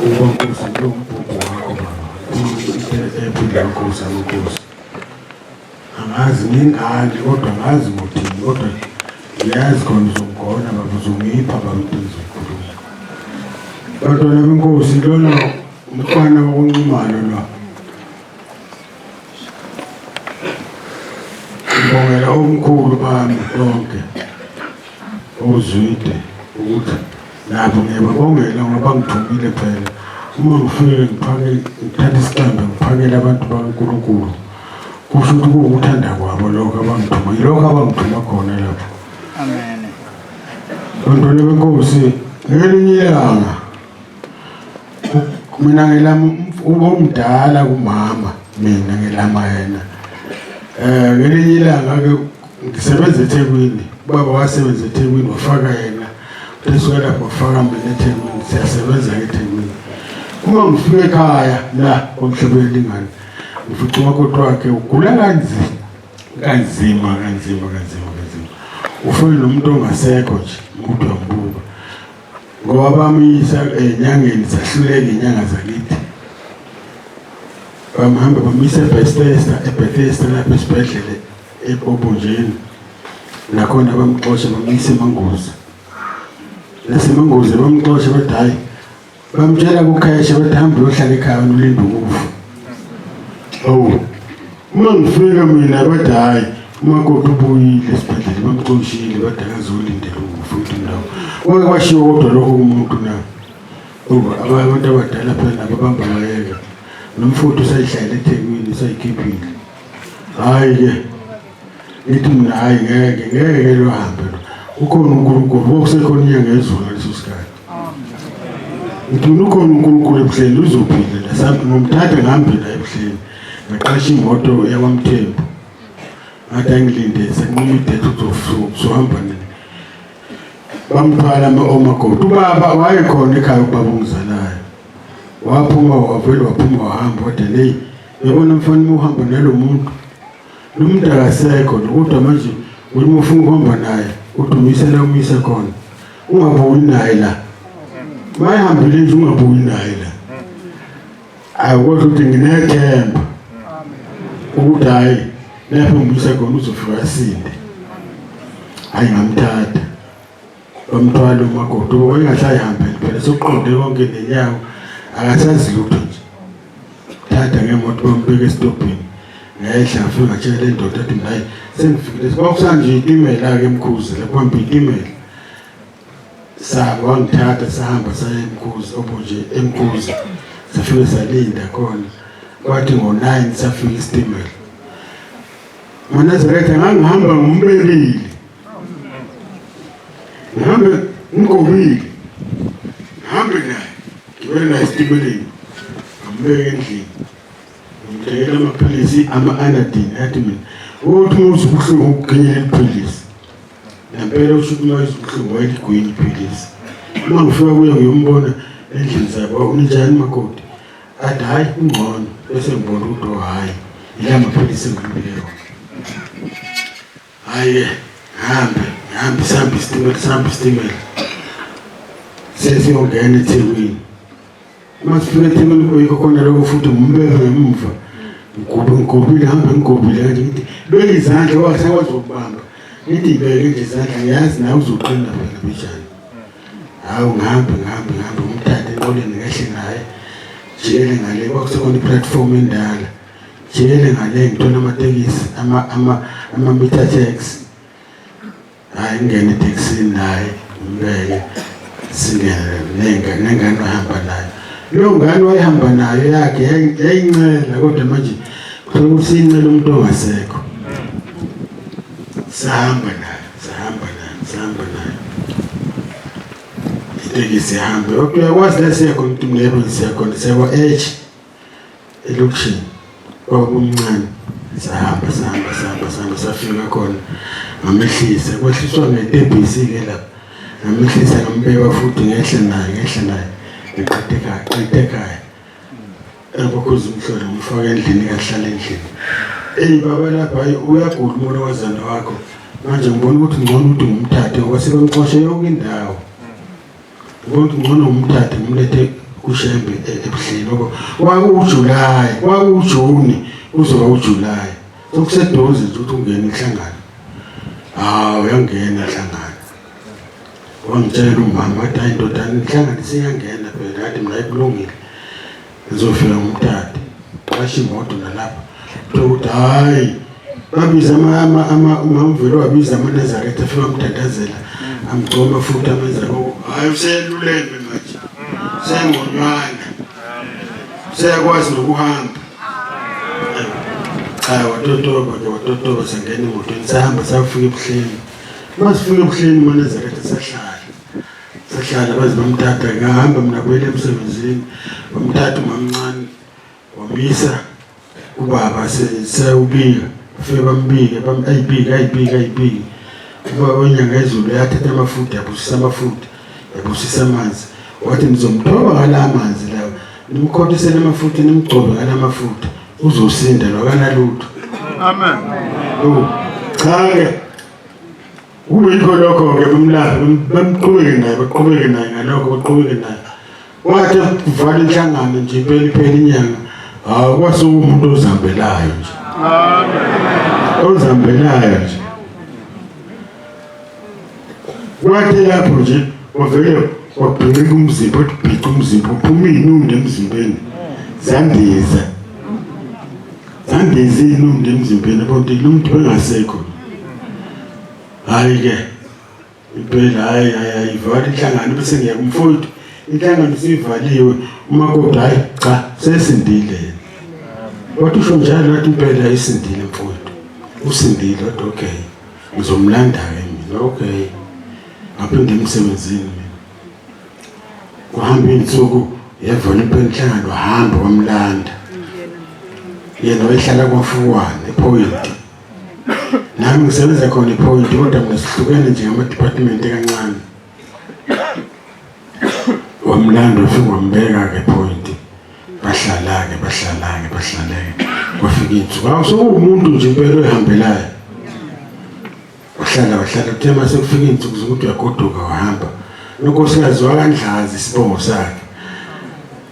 Ubonkosi lo mbhobho wakho baba. Ephinde inkosi amakhosi. Angazi ngingani kodwa ngazi ngothini kodwa ngiyazi khona uzongona baba uzongipha baba into zokukhuluma. Bantwana benkosi lona umfana wokunqumana lo. Ngibongela omkhulu bami lonke. Uzwide ukuthi nabo ngiyababongela ngoba ngithumile phela. Uma ngifike ngithatha isiqambe ngiphakele abantu bakaNkulunkulu. Kusho ukuthi kuwukuthanda kwabo lokho abangithuma. Yilokho abangithuma khona lapho. Amen. Bantwana benkosi ngelinye ilanga mina ngelami ubomdala kumama mina ngelama yena. Ngelinye ilanga ke ngisebenza eThekwini. Baba wasebenza eThekwini wafaka yena. Bese lapho wafaka mina eThekwini siyasebenza eThekwini. Uma ngifika ekhaya la komhlabeni ngani ufica umakoti wakhe ugula kanzima. Ufike nomuntu ongasekho nje umuntu wambuka. Ngoba bamisa enyangeni sahluleke inyanga zakithi. Bamhamba bamisa eBethesda lapha esibhedlela eBhobonjeni. Nakhona bamxosha bamisa eMangozi. NaseMangozi bamxosha bathi hayi bamtshela kukhayesha bathi hamba uyohlala ekhaya ulinda ukufa. Uma ngifika mina bathi hayi umakoti ubuyile esibhedlela bamxoshile bathi akazolindela ukufa futhi ndawo. Kwake kwashiwo kodwa lokho kumuntu na. Abantu abadala phela nabo bambayeka. Nomfutho usayihlala eThekwini usayikhiphile. Hayi ke ngithi mina hayi ngeke lo hambe lo. Ukhona uNkulunkulu okusekhona inyanga ezulu ngaleso sikhathi. Ngithi ukhona uNkulunkulu ebuhleni uzophila la sathi ngomthatha ngihambe la ebuhleni. Ngaqasha imoto yakwaMthembu. Ngathi angilinde sekunquma idate uzohamba nini. Bamthwala omakoti. Ubaba wayekhona ekhaya ubaba ongizalayo. Waphuma wahamba wathi hey yabona mfana uhamba nalo muntu. Lo muntu akasekho kodwa manje uma ufuna ukuhamba naye udumisela umise khona. Ungabuyi naye la. Mayihambile nje ungabuyi naye la. Ayikodwa ukuthi nginethemba. Ukuthi hayi lapho umise khona uzofika asinde. Hayi ngamthatha. Bamthwala umakoti wayengahlayihambele phela soqonde konke nenyawo akasazi lutho nje. Thatha ngemoto bambeka esitobhini. Ngehla ngafika ngatshela le ndoda athi hayi sengifikile sibakusanje itimela ke eMkhuzi lapho hamba itimela. Wangithatha sahamba saya eMkhuzi obonje eMkhuzi. Safike salinda khona. Kwathi ngo-9 safika isitimela. Manazaretha ngangihamba ngombelile. Ngihambe ngigobile. Ngihambe naye. Ngibele naye esitimeleni. Ngambeka endlini. Ngithengela amaphilisi ama-anadine athi mina uthi ubuhlungu ukuginyela iphilisi. Nampela usho ukuthi uma ubuhlungu wayeligwinya iphilisi. Uma ngifika kuye ngiyombona endlini zabo unjani makoti. Athi hayi ungcono bese ngibona ukuthi hayi ila amaphilisi engilibele. Hayi ngihambe isitimela. Sesiyongena eThekwini. Uma sifika eThekwini kuyikho khona lokho futhi ngumbeke ngemuva. Ngigobile kanti ngithi beke izandla wasakwazi ukubamba. Ngithi ibeke nje izandla ngiyazi nawe uzoqina phela bijani. Hawu ngihambe umthathe enqoleni ngehle naye. Jikele ngale kwakusekhona iplatform endala. Jikele ngale ngithola amatekisi ama-meter taxi. Hayi ngene etekisini naye ngibeke singene nengane wahamba nayo. Lo ngane wayihamba nayo yakhe yayincela kodwa manje kuthiwa ukuthi incela umuntu ongasekho. Sahamba nayo. Itekisi ihamba. Uyakwazi la siyakhona ukuthi mlebe siyakhona sekwa H elokishini. Kwaba umncane. Sahamba safika khona. Ngamehlisa kwehliswa ngetebhisi ke lapha. Ngamehlisa ngambeka futhi ngehle naye. Ngiqede ekhaya. Ebokhoza umhlolo ngifaka endlini kahlala endlini. Baba lapha uyagula umuntu wazana wakho. Manje ngibona ukuthi ngcono ukuthi ngumthathe ngoba sebemxoshe yonke indawo. Ngibona ukuthi ngcono ngumthathe ngimlethe kushembe ebuhleni ngoba kwakuJulayi kwakuJuni kuzoba uJulayi sokuseduze nje ukuthi ungene inhlangano uyangena inhlangano wangitshela umama wathi hayi ndodana inhlangano siyangena phela kade mina ayikulungile ngizofika ngomthatha washo imoto nalapha ukuthi hayi babiza umamvelo wabiza amaNazaretha afika umthandazela amgcoma futhi amenza hayi useluleme manje sengonywana seyakwazi nokuhamba watotoba sangena emotweni sahamba safika ebuhleni masifika ebuhleni uMaNazaretha sahlala baze bamthatha ngahamba mina kwele emsebenzini bamthatha umamncane wamisa ubaba sewubika ufike bambike ayibike ubaba onyanga ezulu yathatha amafutha yabusisa amanzi wathi nizomthoba ngala amanzi lawo nimkhothisele amafutha nimgcobe ngala mafutha uzosinda lokanalutho amen cha-ke kuyikho lokho-ke bamqhubeke naye ngalokho wathi kuvala inhlangano nje iphela inyanga kwasukumuntu ozihambelayo nje ozihambelayo nje kwathi lapho nje wavele wabhinqika umzimba bhica umzimba uphuma iy'nundi emzimbeni zandiza iy'nundi emzimbeni bonke lo muntu bengasekho hayi-ke impela hayi ivala inhlangano bese ngiya kumfowethu inhlangano siyivaliwe umakoti hayi cha sesindile wathi usho njalo wathi impela isindile mfowethu usindile wathi okay ngizomlanda-ke mina okay ngaphinde emsebenzini mina kuhamba iy'nsuku yavala impela inhlangano wahamba wamlanda yena wayehlala kwaFukwane ePoint nami ngisebenza khona ePoint kodwa mina sihlukene nje ngama-department kancane wamlanda ufike wambeka-ke ePoint bahlala-ke kwafika iy'nsuku sekuwumuntu nje impela oyihambelayo wahlala kuthe mase kufika iy'nsuku zokuthi uyagoduka wahamba nonkosikazi wakaNdlazi isibongo sakhe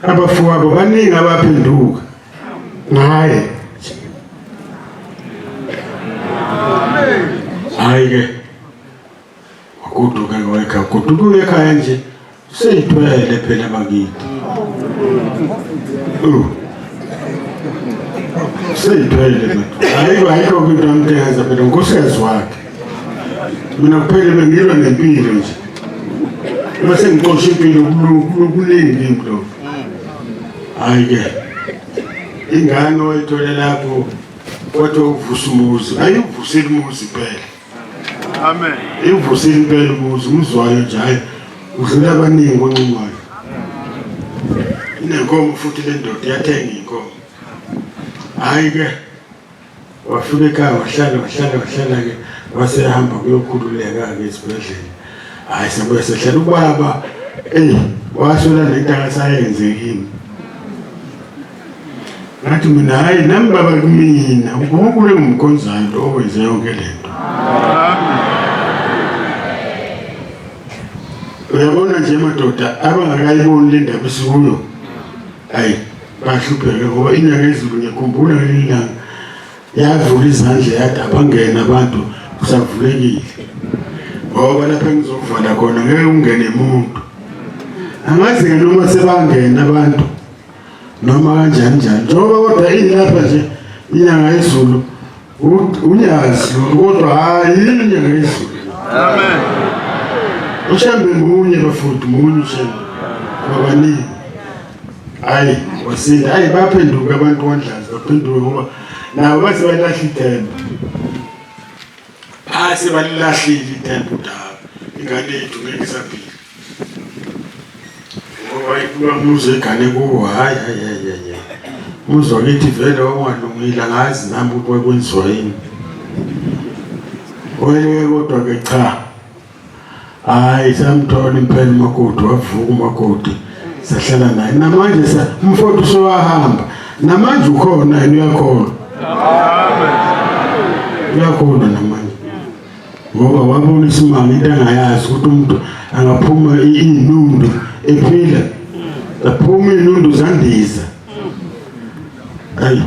abafowabo baningi abaphenduka hayi-ke wagoduka ekhaya nje seyithwele phela bakithi seyithwele ayikho into amthengaza phela unkosikazi wakhe mina kuphela bengilwa nempilo nje bese ngixosha impilo kuningi impilo hayi-ke ingane oyithole lapho wathi uvusa umuzi ayiwuvusile umuzi phela amen iwuvusile impela umuzi umzwayo nje hayi udlula abaningi oncumayo inenkomo futhi le ndoda yathenga iy'nkomo hayi-ke wafika ekhaya wahlala-ke wasehamba kuyokhululeka-ke esibhedlela hayi sebuye sehlala ubaba wasola nento akasayenzekini ngathi mina hayi nami baba kumina uNkulunkulu engimkhonzayo lo owenze yonke lento uyabona nje madoda abangakayiboni le ndaba esikuyo hayi bahlupheke ngoba inyanga ezulu ngiyakhumbula ngelinye ilanga yavula izandla yathi abangena abantu kusavulekile ngoba lapha engizovala khona ngeke ungene muntu angazi-ke noma sebangena abantu noma kanjani njengoba kodwa ilapha nje inyanga yezulu unyazi kodwa hayi inyanga yezulu amen ushambe munye bafuthi munye ushambe babaningi hayi wasinda hayi baphenduka abantu kwaNdlazi baphenduka ngoba nabo base balahla ithemba sebalilahlile ithemba udaba ingane yethu ngeke isaphila ngoba ikulwa muze egane kuwo hayi umuzi wakithi vele wangalungile angazi nami ukuthi kwakwenziwa yini wele kodwa-ke cha hayi samthola impela umakoti wavuka umakoti sahlala naye namanje umfowethu usowahamba namanje ukhona yena uyakhona namanje ngoba wabona isimanga into angayazi ukuthi umuntu angaphuma iy'nundu ephila aphuma uyabhaliza. Hayi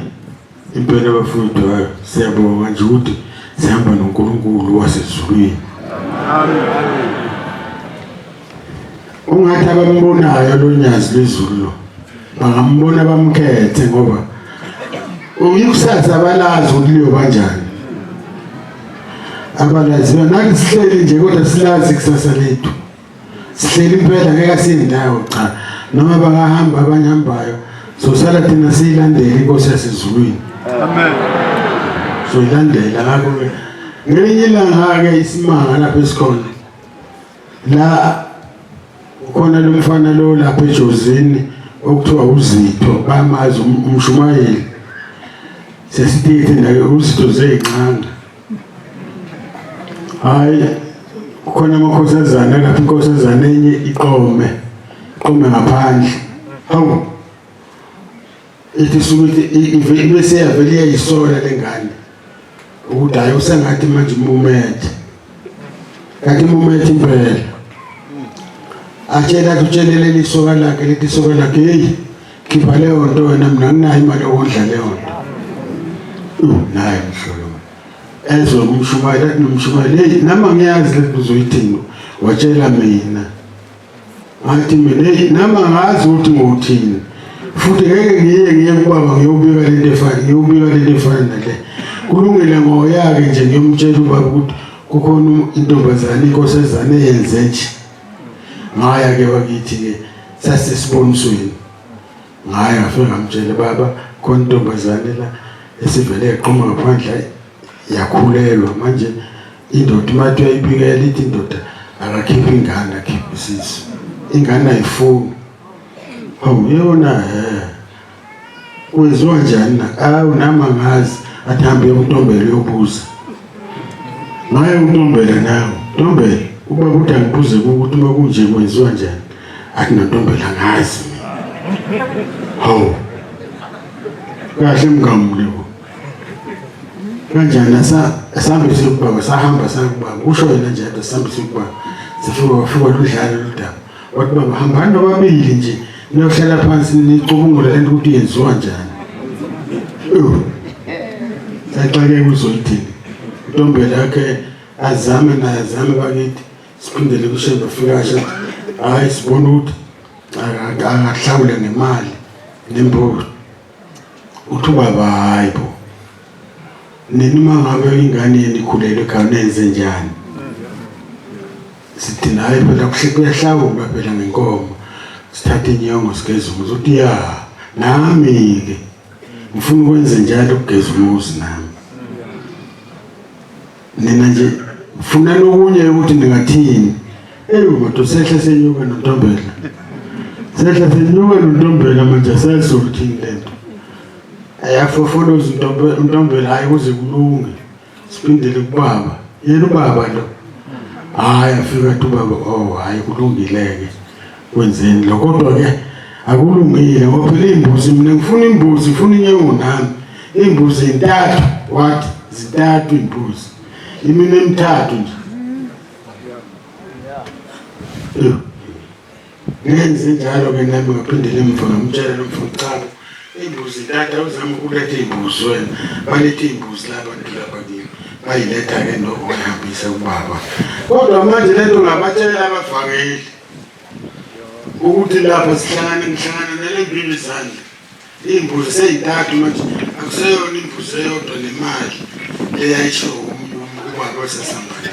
impela bafowethu siyabonga nje ukuthi sihamba noNkulunkulu wasezulwini. Ungathi abambonayo lo nyazi lwezulu lo bangambona bamkhethe ngoba uyikusasa abalazi ukuthi liyo kanjani. Abalazi nathi sihleli nje kodwa silazi kusasa lethu. Sihleli impela ngeke sindawo cha noma bangahamba abanye hambayo sosala thina siyilandela inkosi yasezulwini. Amen. So ilandela ngakho ngelinye ilanga ke isimanga lapha esikhona la khona lo mfana lo lapha eJozini okuthiwa uZitho bamazi umshumayeli sesithi ndayo uZitho zeyincanga. Hayi khona amakhosazana lapha inkosazana enye iqome ngaphandle. Hawu ithi sukuthi bese yavele yayisola lengane ukuthi hayi usengathi manje moment kanti moment impela atshela utshelele lisoka lakhe lithi isoka lakhe hey khipha leyo nto wena mina nginayo imali yokudla leyo nto naye mhlolo ezwe umshumayeli athi nomshumayeli hey nama ngiyazi lethu uzoyithini watshela mina athi mina hey nama ngazi ukuthi ngothini futhi ngeke ngiye kubaba ngiyobika lento efana nale kulungile ngoyake nje ngiyomtshela ubaba ukuthi kukhona intombazane inkosazane eyenze nje ngaya ke wakithi ke sasesibonisweni ngaya ngafika ngamtshela baba khona intombazane la esivele eqhuma ngaphandle yakhulelwa manje indoda mathi uyayibikela ithi indoda akakhiphi ingane akhiphe isisu ingane ayifuni. Hawu yona kwenziwa njani na awu nama ngazi athi hambe uNtombela yobuza ngaye uNtombela nawe Ntombela ubaba uthi angibuze ukuthi uma kunje kwenziwa njani athi noNtombela ngazi. Hawu kahle mngamule kanjani asambe sikubaba sahamba sakubaba usho yena nje asambe sikubaba sifika ludlala ludaba wathi baba hambani nobabili nje niyohlala phansi nicubungule lento ukuthi yenziwa njani. Saxake kuzoyithini uNtombela yakhe azame bakithi siphindele kushemba fika kasha hayi sibona ukuthi akahlawule ngemali nembozo uthi baba hayi bo nini mangabe ingane yeni ikhulelwe kanenze njani sithi naye phela kuyahlawula phela ngenkomo sithathe inyongo sigeze umuzi uthi ya nami ke ngifuna ukwenza njalo ukugeza umuzi nami nina nje ufuna nokunye ukuthi ningathini madoda sehla senyuka noNtombela manje asazothini lento ayafofoloza uNtombela hayi kuze kulunge siphindele kubaba yena ubaba lo hayi afika kuthi ubaba hayi kulungileke kwenzeni lo kodwa ke akulungile ngoba phela imbuzi mina ngifuna imbuzi ngifuna inyewo nami imbuzi intathu wathi zintathu imbuzi imini emithathu nje ngenze njalo ke nami ngaphindela emva ngamtshela lo mfana cha imbuzi intathu awuzama ukuletha imbuzi wena balethe imbuzi labantu lapha kimi bayiletha ke nokuhambisa ubaba kodwa manje lento ngabatshela abavangeli ukuthi lapha ngihlangana nalembili izandla imbuzi seyintathu manje akuseyona imbuzi eyodwa nemali eyayisho ubaba wasesambana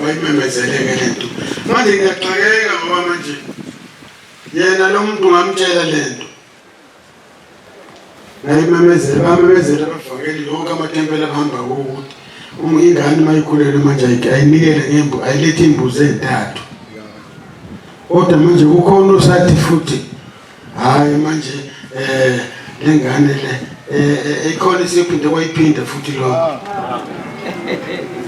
wayimemezeleke lento manje ngiyaxakeka ngoba manje yena lo muntu ngamtshela lento ngayimemezela bamemezela abavangeli yonke amatempela ahamba ukuthi ingane mayikhulelwe manje ayinikele ngembu ayilethe imbuzi ezintathu kodwa manje kukhona usathi futhi hayi manje lengane le ikhona isiphinde kwayiphinda futhi lo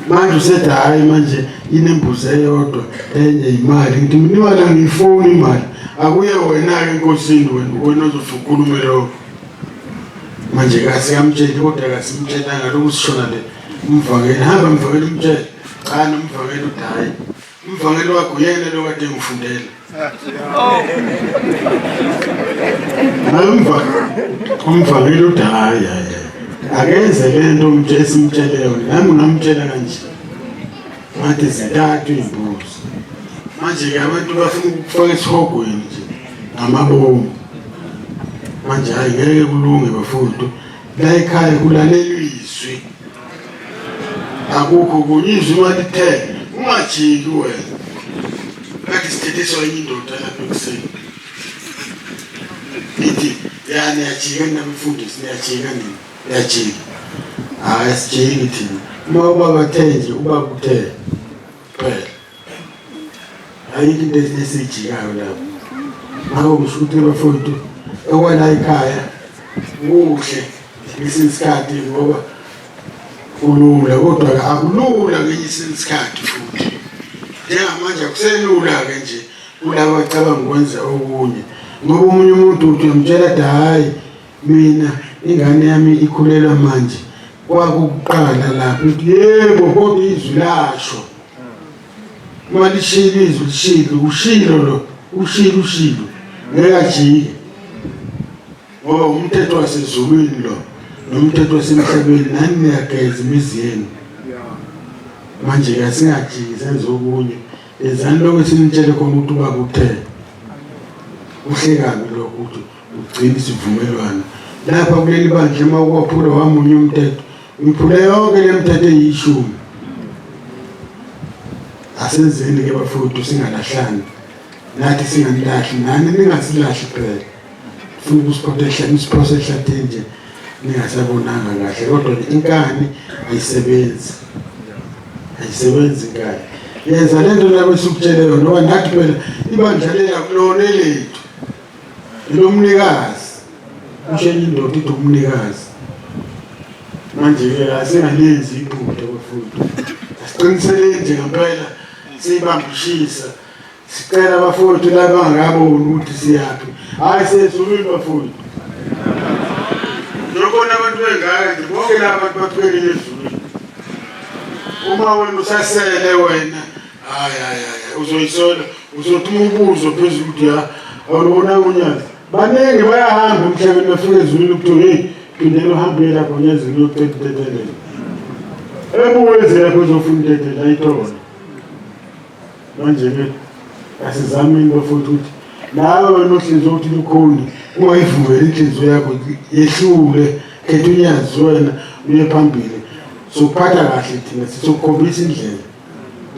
manje usethi hayi manje inembuzi eyodwa enye imali ngithi mina imali angiyifuni imali akuye wena ke enkosini wena ozofukhuluma lo manje kasimtsheli kodwa kasimtshelanga lokusishona le umvangeli hamba mvangeli umtshela cha nomvangeli uthi hayi umvangeli wakho yena lo kade ngifundela umvangeli uthi hayi akenze lento umthe esimtshele yona nami ngamtshela kanje ngathi zintathu imbuzi manje-ke abantu bafuna ukufaka esihogweni nje ngamabomu manje hayi ngeke kulunge bafowethu la ekhaya kulalelwa izwi akukho kunyizwa imali ithe ungajiki wena kade sithethiswa enye indoda lapha ekuseni ithi yani yajika namfundisi niyajika nini yajika hayi sijiki thina uma ubaba athe nje ubaba uthe phela ayikho into esijikayo lapho ngako kusho ukuthi bafowethu okwala ekhaya kuhle ngesikhathi ngoba kulula kodwa akulula ngenye isikhathi futhi njengamanje akuselula-ke nje kulaba acabanga ukwenza okunye ngoba omunye umuntu uthi uyamtshela ukuthi hhayi mina ingane yami ikhulelwa manje kwakuqala lapho uthi yebo kodwa izwi lasho uma lishilo izwi lishilo ushilo lo ushilo ngeke ajike ngoba umthetho wasezulwini lo nomthetho wasemhlabeni nani niyageza imizi yenu manje-ke singajiki senze okunye ezani lokho esinitshele khona ukuthi ubaba uthe kuhle kabi lokho ukuthi ugcine isivumelwano lapha kuleli bandla uma ukwaphula wamunye umthetho uyiphule yonke le mthetho eyishumi asenzeni-ke bafowethu singalahlani nathi singanilahli nani ningasilahli phela funa usiphose ehlathini nje ningasabonanga kahle kodwa inkani ayisebenzi inkani yenza lento lapho esukutshele yona ngoba nathi phela ibandla lelakulona elethu elomnikazi usho enye indoda ithi umnikazi manje-ke asingalenzi iphutha bafowethu asiqiniseleni nje ngempela siyibambishisa sicela bafowethu la bangakaboni ukuthi siyaphi hayi sezulwini bafowethu nokona abantu bengaka nje bonke la bantu baphekele ezulwini uma wena usasele wena hayi uzoyisola uzothi umubuzo phezulu ukuthi awubona unyazi baningi bayahamba emhlabeni bafika ezulwini ukuthi hey phindela uhambe lapho unyazini yokutetetelela ebuwezi lapho uzofuna utetela ayithola manje-ke asizameni bafowethu ukuthi nawe wena ohlinziyo ukuthi lukhoni ungayivumeli inhliziyo yakho yehlule khetha unyazi wena uye phambili sokuphatha kahle thina sisokukhombisa indlela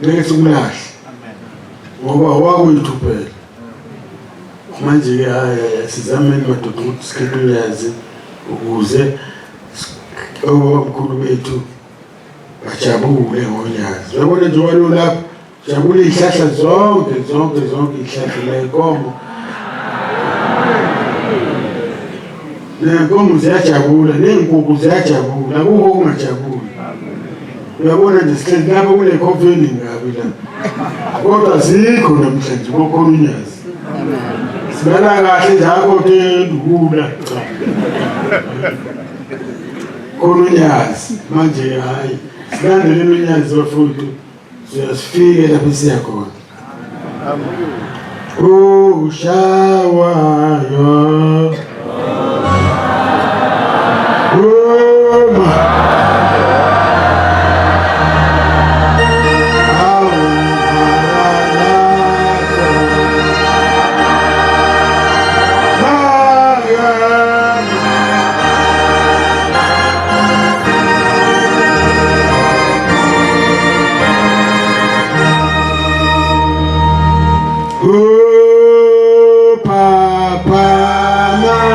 ngeke sikulahle ngoba wakwethu phela manje-ke hayi sizameni madoda ukuthi sikhethe unyazi ukuze obabamkhulu bethu bajabule ngonyazi uyabona nje walo lapho jabule iy'hlahla zonke iy'hlahla la inkomo nenkomo ziyajabula ney'nkukhu ziyajabula akukho okungajabuli uyabona nje sihlezi lapho kune-COVID ngabi la kodwa azikho namhlanje kokhona unyazi sibala kahle njalo tendukula khona unyazi manje hayi silandeleni unyazi bafowethu siyasifike lapho siyakhona ushawayo Papa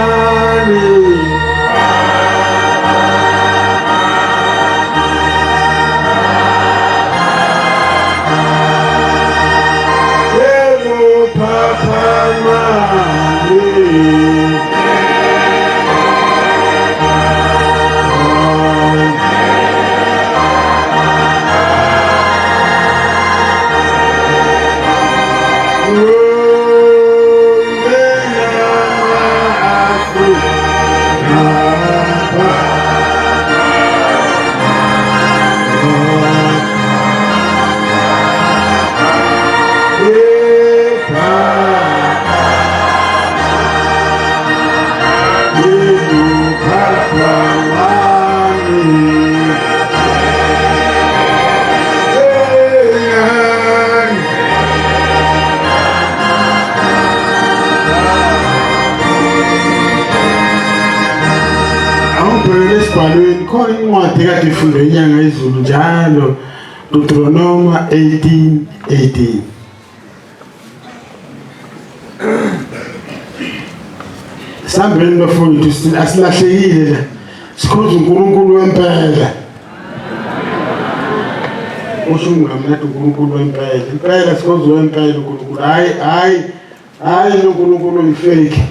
esibhalweni khona incwadi kade ifundwe inyanga izulu njalo Deuteronomy 18:18. Sambeni bafowethu asilahlekile la sikhonza uNkulunkulu wempela. Usho ngamnathi uNkulunkulu wempela. Impela sikhonza wempela uNkulunkulu. Hayi uNkulunkulu oyifake.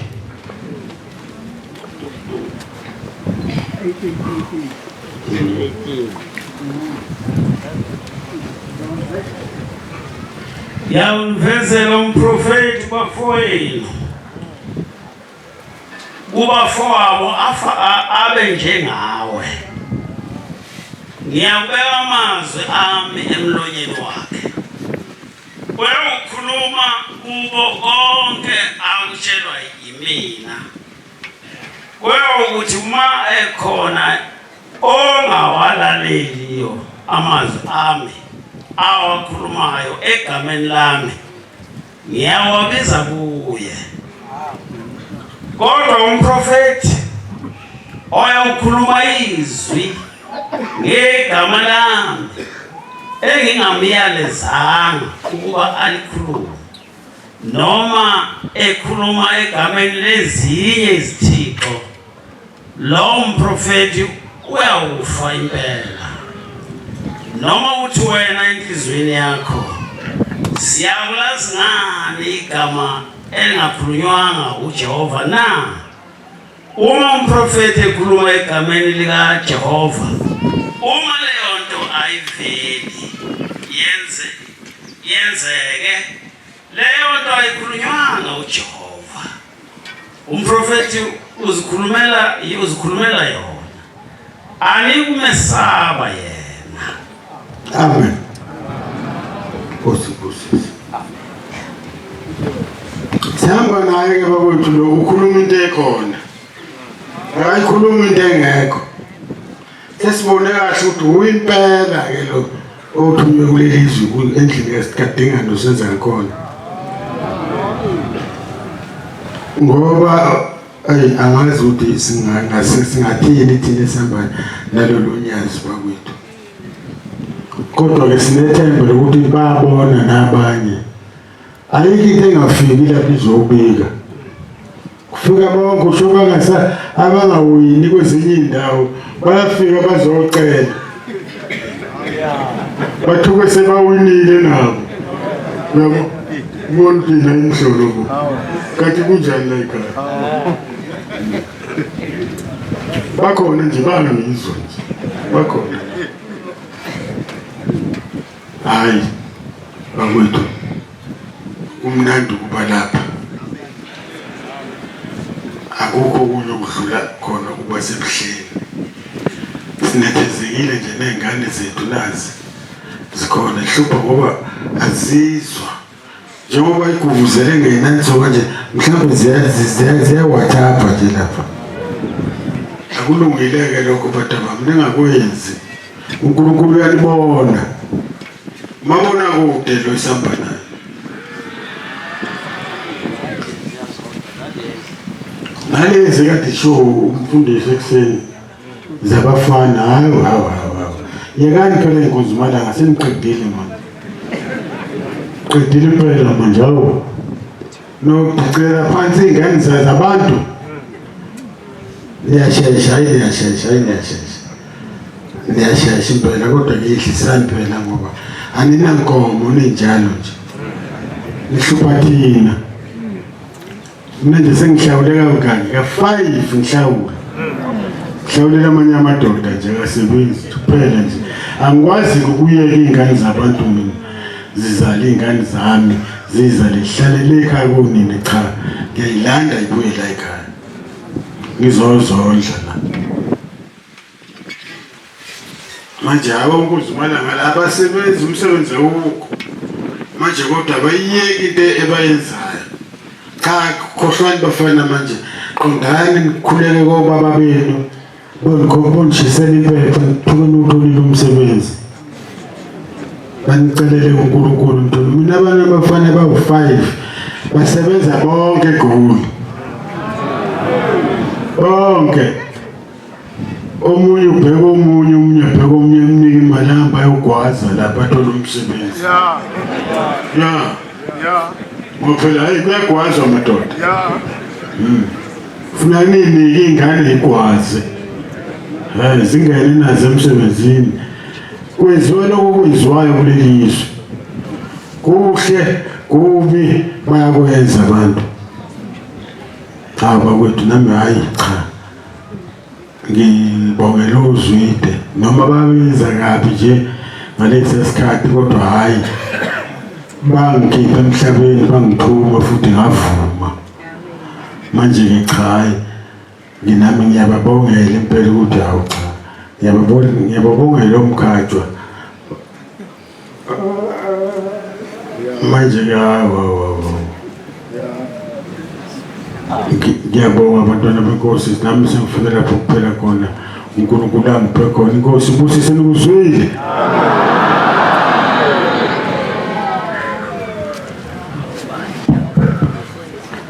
Yamvezela umprofeti bafowenu kubafowabo abe njengawe. Ngiyabeka amazwi ami emlonyeni wakhe. Ukhuluma kubo konke akutshelwa yimina. Ukuthi uma ekhona ongawalaleliyo amazwi ami awakhulumayo egameni lami ngiyawabiza kuye. Kodwa umprofeti oyakhuluma izwi ngegama lami engingamyalezanga ukuba alikhulume noma ekhuluma egameni lezinye izithixo, lo mprofeti uyawufa impela. Noma uthi wena enhlizweni yakho siyakulazi ngani igama elingakhulunywanga uJehova na? Uma umprofeti ekhuluma egameni lika Jehova, uma leyo nto ayiveli yenzeke, leyo nto ayikhulunywanga uJehova. Umprofeti uzikhulumela yona. Anikumesaba yena. Amen. Kosi. Sihamba naye ke bakwethu lo ukhuluma into ekhona. Akayikhuluma into engekho. Sesibone kahle ukuthi uyimpela ke lo othunywe kulelizwe endlini esikadingana usenza ngkhona. Ngoba angazi ukuthi singathini thina esihamba nalolu nyazi bakwethu. Kodwa ke sinethemba lokuthi bayabona nabanye. Ayikho into engafiki lapho izobika. Kufika bonke usho abangawini kwezinye indawo bayafika bazocela. Bathuke sebawinile nabo. Yabo bonke la imhlolo. Kanti kunjani la ekhaya? Bakhona nje bangizwa nje. Bakhona. Hayi bakwethu umnandi kuba lapha. Akukho okunye ukudlula khona kuba sebuhleni. Sinethezekile nje nezingane zethu nazi zikhona ihlupha ngoba azizwa. Njengoba ikuvuzele ngenanzo nje mhlawumbe ziya WhatsApp nje lapha. Akulungileke lokho badaba mina ngakwenzi. uNkulunkulu uyalibona. Mabona kude lo isamba naye. Nalezi kade show umfundisi ekseni zabafana hawo. Yekani phela inkonzo malanga seniqedile manje. Qedile phela manje hawo. No cela phansi ingane zabantu. Iyashesha. Niyashesha impela kodwa ngiyihlisani phela ngoba aninankomo ninjalo nje. Nihlupha thina. Mina nje sengihlawuleka kangaki ka5 ngihlawula. Ngihlawulela amanye amadoda nje akasebenzi kuphela nje. Angikwazi ukuyeka ingane zabantu mina. Zizala ingane zami zizale hlalele ekhaya kunini cha. Ngiyayilanda ibuye la ekhaya. Ngizozondla la. Manje abonkuzi malanga la abasebenzi umsebenzi wukho. Manje kodwa bayiyeki into ebayenzayo. Cha khohlwani bafana manje qondani nikhuleke kobaba benu bongishisela impepha thukeni utholile umsebenzi banicelele uNkulunkulu ntoni mina abanye abafana bawu5 basebenza bonke eGoli bonke omunye ubheka omunye abheka omunye emnika imali ahamba ayogwaza lapha athola umsebenzi. Ngoba phela hayi kuyagwazwa madoda. Funa ninike ingane igwaze. Zingene nazo emsebenzini. Kwenziwa lokho kwenziwayo kuleli izwe. Kuhle kubi bayakwenza abantu. Cha bakwethu nami hayi cha. Ngibongela uzwide noma babenza kabi nje ngalesi sikhathi kodwa hayi bangikhipha emhlabeni bangithuma futhi ngavuma. Manje ke cha hayi nginami ngiyababongela impela ukuthi hawu cha ngiyababongela umkhathwa manje ngiyabonga abantwana benkosi nami sengifike lapho kuphela khona uNkulunkulu angiphe khona inkosi ibusise nikuzwile.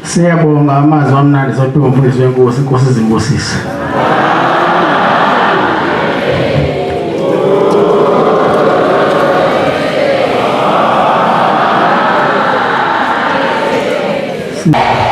Siyabonga amazwi amnandi sodwa umfundisi wenkosi inkosi izimbusise. Thank you.